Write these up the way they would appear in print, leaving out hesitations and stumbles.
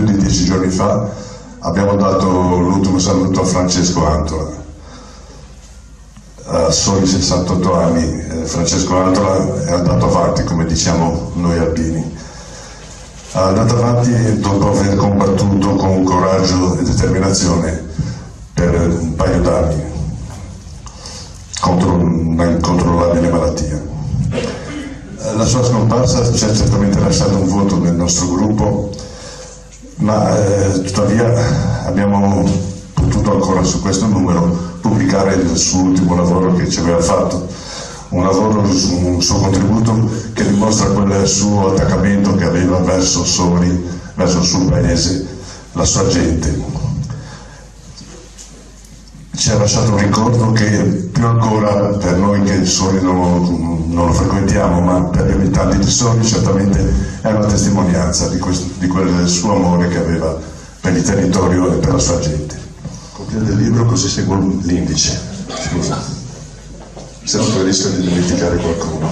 più di 10 giorni fa abbiamo dato l'ultimo saluto a Francesco Antola. A soli 68 anni Francesco Antola è andato avanti, come diciamo noi alpini. È andato avanti dopo aver combattuto con coraggio e determinazione per un paio d'anni contro una incontrollabile malattia. La sua scomparsa ci ha certamente lasciato un vuoto nel nostro gruppo, ma tuttavia abbiamo potuto ancora su questo numero pubblicare il suo ultimo lavoro che ci aveva fatto, un lavoro, un suo contributo che dimostra quel suo attaccamento che aveva verso Sori, verso il suo paese, la sua gente. Ci ha lasciato un ricordo che più ancora per noi che Sori non lo frequentiamo, ma per gli abitanti di Sori certamente è una testimonianza di quel suo amore che aveva per il territorio e per la sua gente. Copia del libro, così seguo l'indice. Scusa, se no poi rischio di dimenticare qualcuno.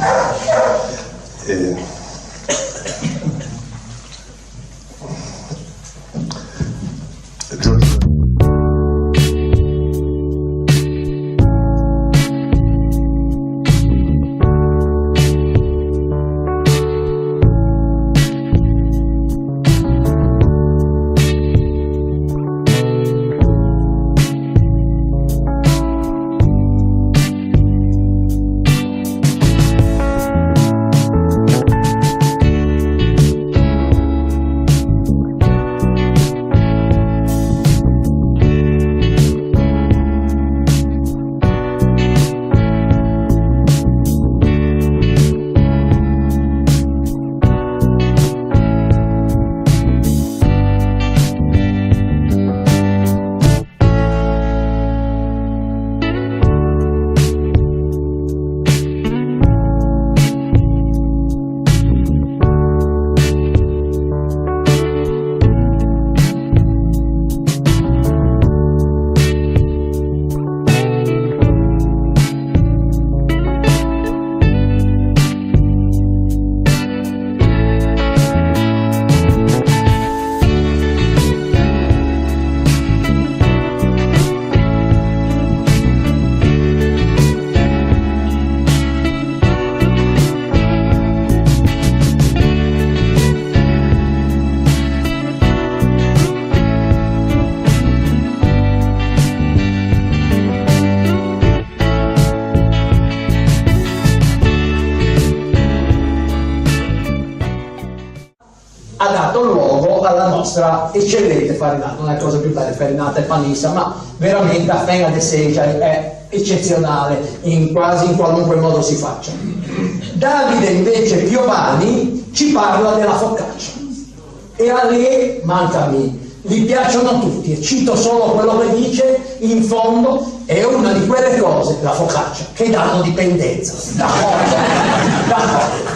ha dato luogo alla nostra eccellente farinata, non è la cosa più bella, farinata e panissa, ma veramente la fenga de Segia è eccezionale quasi in qualunque modo si faccia. Davide invece Piovani ci parla della focaccia e a lei mancami, gli piacciono tutti e cito solo quello che dice in fondo: è una di quelle cose, la focaccia, che danno dipendenza da cosa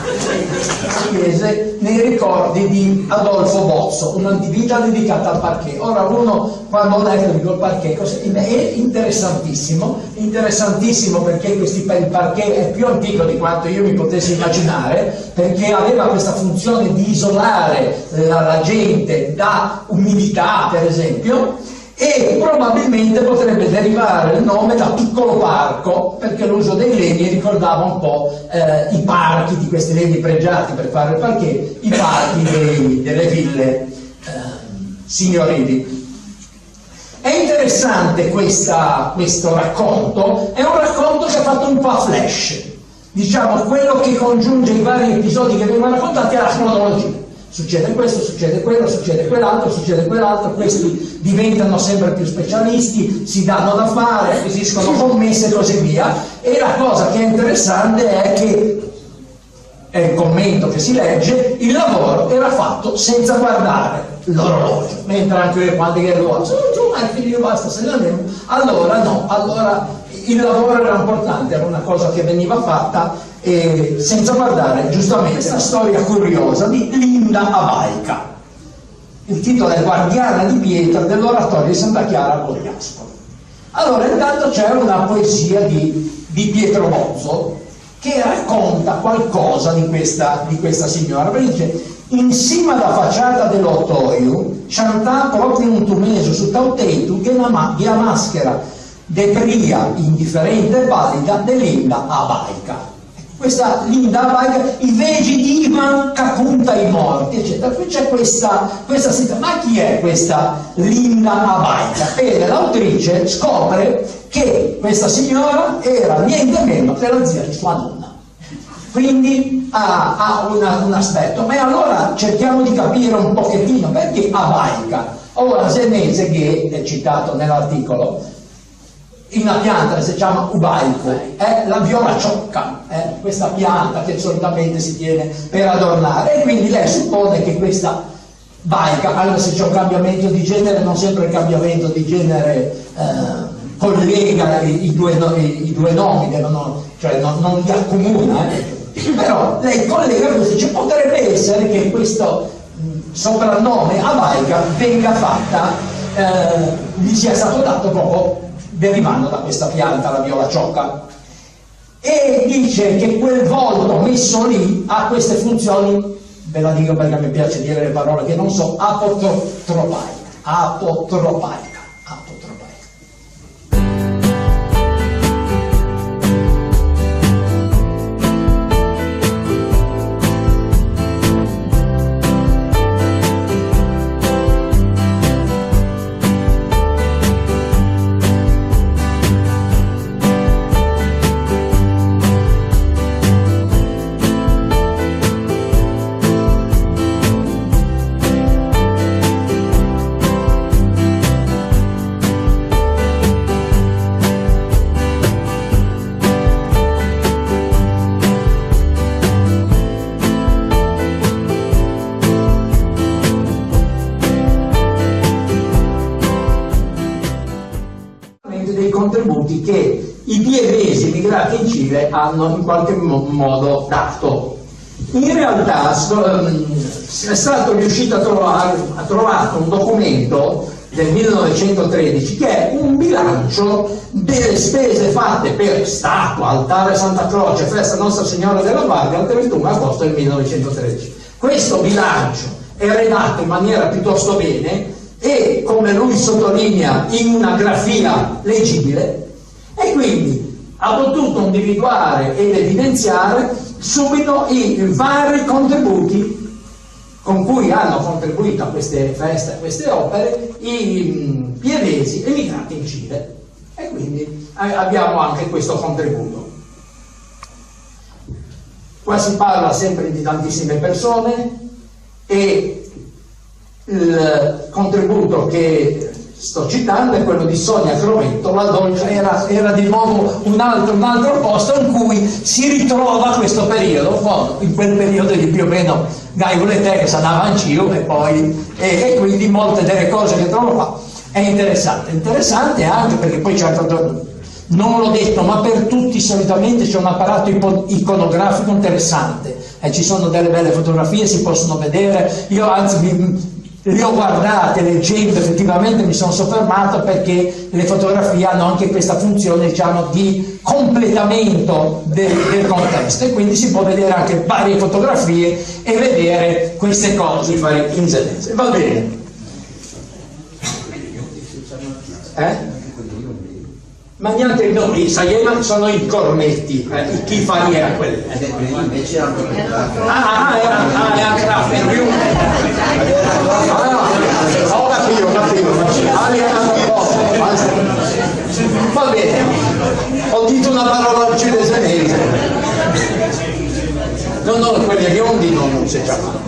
chiese nei ricordi di Adolfo Bozzo, una vita dedicata al parquet. Ora uno quando legge il parquet è interessantissimo perché il parquet è più antico di quanto io mi potessi immaginare, perché aveva questa funzione di isolare la gente da umidità, per esempio, e probabilmente potrebbe derivare il nome da piccolo parco, perché l'uso dei legni ricordava un po' i parchi di questi legni pregiati per fare il parquet, i parchi delle ville signorili. È interessante questo racconto, è un racconto che ha fatto un po' a flash, diciamo quello che congiunge i vari episodi che vengono raccontati alla cronologia. Succede questo, succede quello, succede quell'altro, questi diventano sempre più specialisti, si danno da fare, acquisiscono commesse e così via. E la cosa che è interessante è che, è il commento che si legge, il lavoro era fatto senza guardare l'orologio, mentre anche io quando ero figlio basta, se ne andiamo. Allora no, allora il lavoro era importante, era una cosa che veniva fatta e senza guardare giustamente la storia curiosa di Linda Abaica. Il titolo è Guardiana di pietra dell'oratorio di Santa Chiara a Goliaspolo. Allora intanto c'è una poesia di Pietro Bozzo che racconta qualcosa di questa signora, perché dice: in cima alla facciata dell'ottoio c'è proprio un tumeso su tautetu che la maschera de pria indifferente e valida dell'inda abaica. Questa linda abaica, i vegi Ivan che appunta i morti, eccetera. Qui c'è questa situazione. Ma chi è questa linda abaica? Bene, l'autrice scopre che questa signora era niente meno che la zia di sua nonna. Quindi ha un aspetto. Ma allora cerchiamo di capire un pochettino perché abaica. Ora, senese che è citato nell'articolo, una pianta che si chiama ubaico, è la viola ciocca, questa pianta che solitamente si tiene per adornare, e quindi lei suppone che questa baica, anche se c'è un cambiamento di genere, non sempre il cambiamento di genere collega i due nomi, cioè non li accomuna, però lei collega questo, cioè potrebbe essere che questo soprannome abaica venga fatta, gli sia stato dato proprio derivando da questa pianta, la viola ciocca, e dice che quel volto messo lì ha queste funzioni, ve la dico perché mi piace dire le parole che non so, apotropaica. Contributi che i pievesi migrati in Cile hanno in qualche modo dato. In realtà è stato riuscito a trovare un documento del 1913 che è un bilancio delle spese fatte per statua, altare Santa Croce, festa Nostra Signora della Guardia il 31 agosto del 1913. Questo bilancio è redatto in maniera piuttosto bene e, come lui sottolinea, in una grafia leggibile, e quindi ha potuto individuare ed evidenziare subito i vari contributi con cui hanno contribuito a queste feste, a queste opere, i pievesi emigrati in Cile. E quindi abbiamo anche questo contributo. Qua si parla sempre di tantissime persone, e il contributo che sto citando è quello di Sonia Crovetto, la dolce, era di nuovo un altro posto in cui si ritrova questo periodo, in quel periodo di più o meno Gai Volete che si andava anch'io, e quindi molte delle cose che trovo qua è interessante anche perché poi certo, non l'ho detto, ma per tutti solitamente c'è un apparato iconografico interessante, ci sono delle belle fotografie, si possono vedere, io anzi le ho guardate, leggendo, effettivamente mi sono soffermato perché le fotografie hanno anche questa funzione, diciamo, di completamento del contesto, e quindi si può vedere anche varie fotografie e vedere queste cose in senese. Va bene. Ma neanche noi, Sayema sono i cornetti, chi faria quelli? Anche la Ferriu. Ho capito. Va bene, ho detto una parola cilesenese. No, quelli biondi non si chiamano.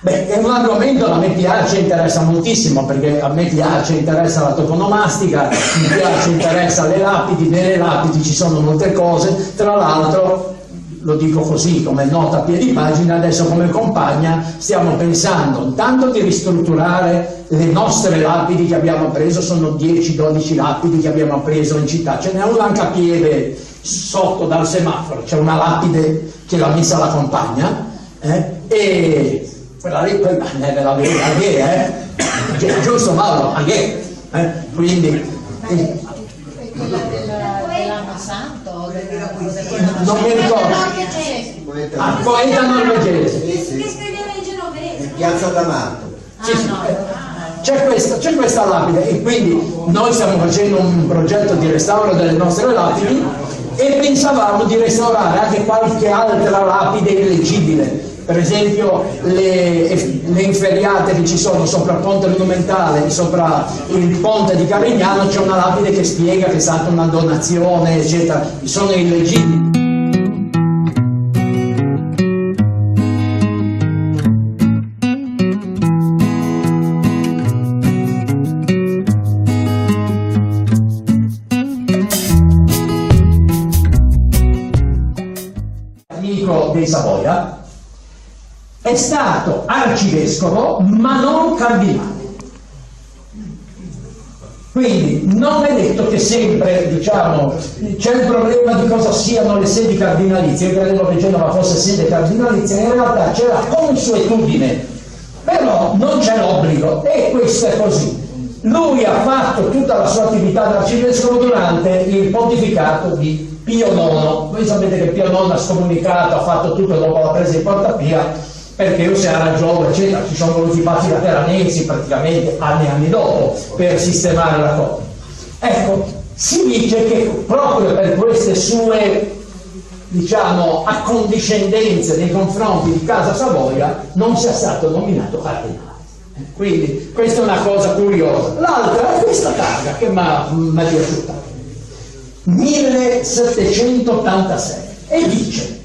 È un argomento che a me piace, interessa moltissimo, perché a me interessa la toponomastica, mi interessa le lapidi, nelle lapidi ci sono molte cose, tra l'altro, lo dico così come nota a piedi pagina, adesso come compagna stiamo pensando intanto di ristrutturare le nostre lapidi che abbiamo preso, sono 10-12 lapidi che abbiamo preso in città, ce n'è una anche a piede sotto dal semaforo, c'è una lapide che l'ha messa la compagna, e quella lì poi ve la vedo giusto Mauro, quindi quella dell'anno santo, non mi ricordo. Poeta norvegese. Che scriveva in genovese. Piazza D'Amato. C'è questa lapide e quindi noi stiamo facendo un progetto di restauro delle nostre lapidi e pensavamo di restaurare anche qualche altra lapide illeggibile. Per esempio le inferriate che ci sono sopra il ponte monumentale, sopra il ponte di Carignano, c'è una lapide che spiega che è stata una donazione, eccetera. Sono illeggibili. Amico dei Savoia è stato arcivescovo ma non cardinale, quindi non è detto che sempre, diciamo, c'è il problema di cosa siano le sedi cardinalizie. Io credevo che Genova fosse sede cardinalizia, in realtà c'è la consuetudine, però non c'è l'obbligo, e questo è così. Lui ha fatto tutta la sua attività da arcivescovo durante il pontificato di Pio IX. Voi sapete che Pio IX ha scomunicato, ha fatto tutto dopo la presa di Porta Pia, perché io se era giovane, eccetera, ci sono voluti i patti lateranensi praticamente anni e anni dopo per sistemare la cosa. Ecco, si dice che proprio per queste sue, diciamo, accondiscendenze nei confronti di Casa Savoia non sia stato nominato cardinale. Quindi questa è una cosa curiosa. L'altra è questa targa che mi è piaciuta, 1786, e dice: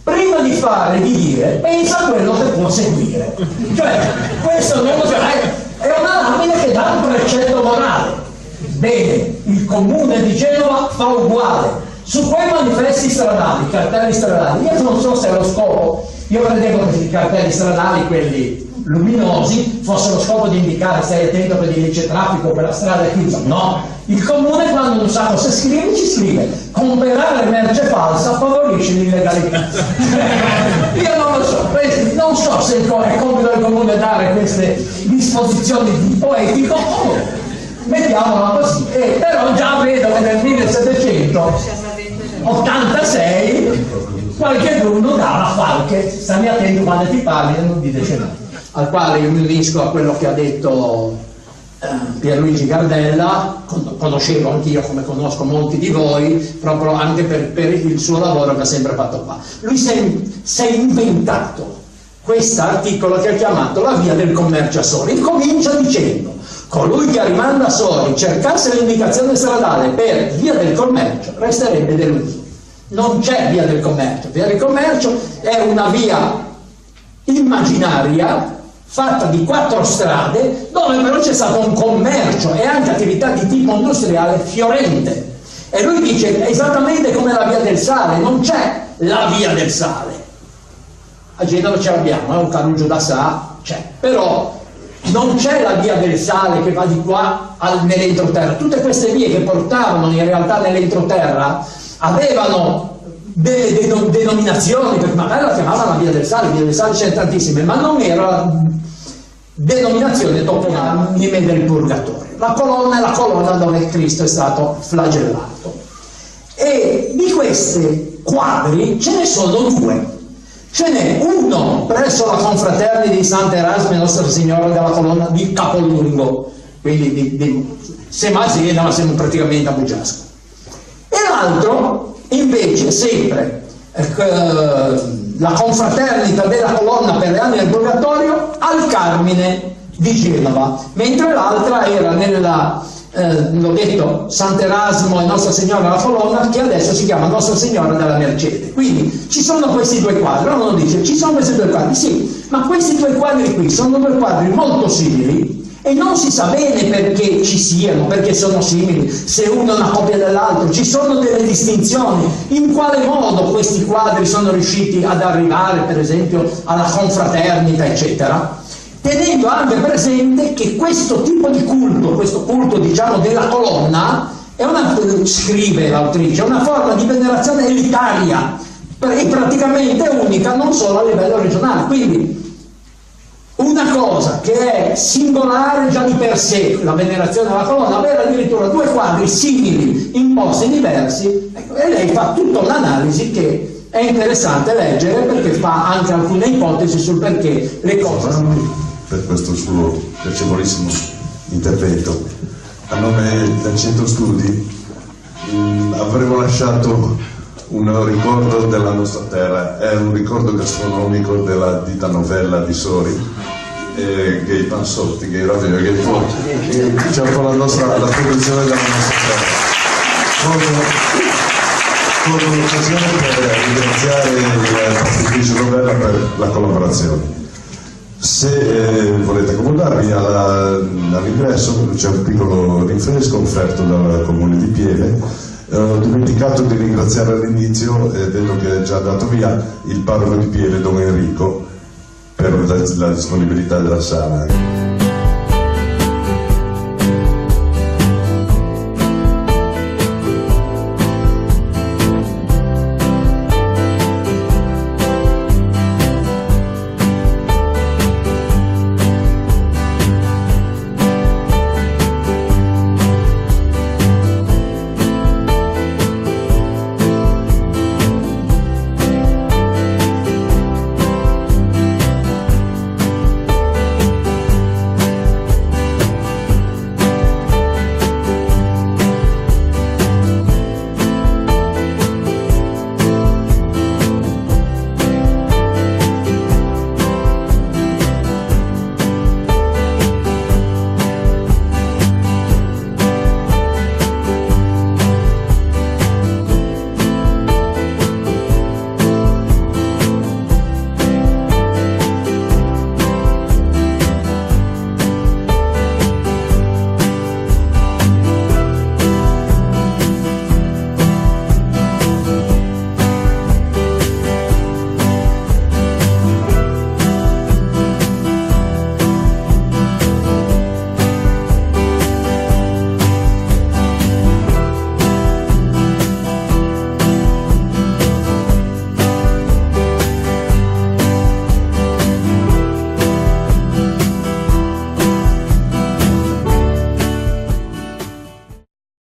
prima di fare e di dire, pensa a quello che può seguire. Cioè, questo non lo è una lapide che dà un precetto morale. Bene, il comune di Genova fa uguale. Su quei manifesti stradali, cartelli stradali, io non so se è lo scopo, io credevo che i cartelli stradali, quelli luminosi, fossero lo scopo di indicare stai attento perché lì c'è traffico, per la strada è chiusa. No, il comune quando non sa cosa scrive ci scrive: comprare merce falsa favorisce l'illegalità. Io non lo so, non so se è compito del comune dare queste disposizioni di poetico o mettiamola così. Però già vedo che nel 1786 qualcheduno dà la falche, stammi attento quando ti parli e non dite no. Al quale io mi unisco a quello che ha detto Pierluigi Gardella. Conoscevo anch'io, come conosco molti di voi, proprio anche per il suo lavoro che ha sempre fatto qua. Lui si è inventato questo articolo che ha chiamato la via del commercio a Sori. Comincia dicendo: colui che arrivando a Sori cercasse l'indicazione stradale per via del commercio resterebbe deluso. Non c'è via del commercio. Via del commercio è una via immaginaria fatta di 4 strade dove però c'è stato un commercio e anche attività di tipo industriale fiorente. E lui dice esattamente come la via del sale: non c'è la via del sale. A Genova ce l'abbiamo, un Carugio da Sa c'è, però non c'è la via del sale che va di qua nell'entroterra. Tutte queste vie che portavano in realtà nell'entroterra avevano delle denominazioni, perché magari la chiamavano la via del sale c'è tantissime, ma non era denominazione toponime del purgatorio. La colonna è la colonna dove Cristo è stato flagellato. E di questi quadri ce ne sono 2. Ce n'è uno presso la confraternita di Sant'Erasmo e Nostra Signora della Colonna di Capolungo, quindi semmai ma siamo praticamente a Bugiasco. E l'altro invece sempre la confraternita della Colonna per le anime del Purgatorio al Carmine di Genova, mentre l'altra era nella l'ho detto, Sant'Erasmo e Nostra Signora della Colonna, che adesso si chiama Nostra Signora della Mercede. Quindi ci sono questi 2 quadri. Uno dice: ci sono questi 2 quadri, sì, ma questi 2 quadri qui sono 2 quadri molto simili e non si sa bene perché ci siano, perché sono simili, se uno è una copia dell'altro. Ci sono delle distinzioni. In quale modo questi quadri sono riusciti ad arrivare, per esempio, alla confraternita, eccetera, tenendo anche presente che questo tipo di culto, questo culto diciamo della colonna, è una, scrive l'autrice, una forma di venerazione elitaria e praticamente unica, non solo a livello regionale. Quindi una cosa che è singolare già di per sé, la venerazione della colonna, avere addirittura 2 quadri simili in posti diversi, ecco, e lei fa tutta un'analisi che è interessante leggere, perché fa anche alcune ipotesi sul perché le cose per questo suo piacevolissimo intervento. A nome del Centro Studi avremo lasciato un ricordo della nostra terra, è un ricordo gastronomico della ditta Novella di Sori, Gay Pansotti, Gay Ravio, Gay Forti, e diciamo la produzione della nostra terra. Con l'occasione per evidenziare il pasticcio Novella per la collaborazione. Se volete accomodarvi all'ingresso c'è un piccolo rinfresco offerto dal Comune di Pieve. Ho dimenticato di ringraziare all'inizio, vedo che è già dato via, il parroco di Pieve, Don Enrico, per la disponibilità della sala.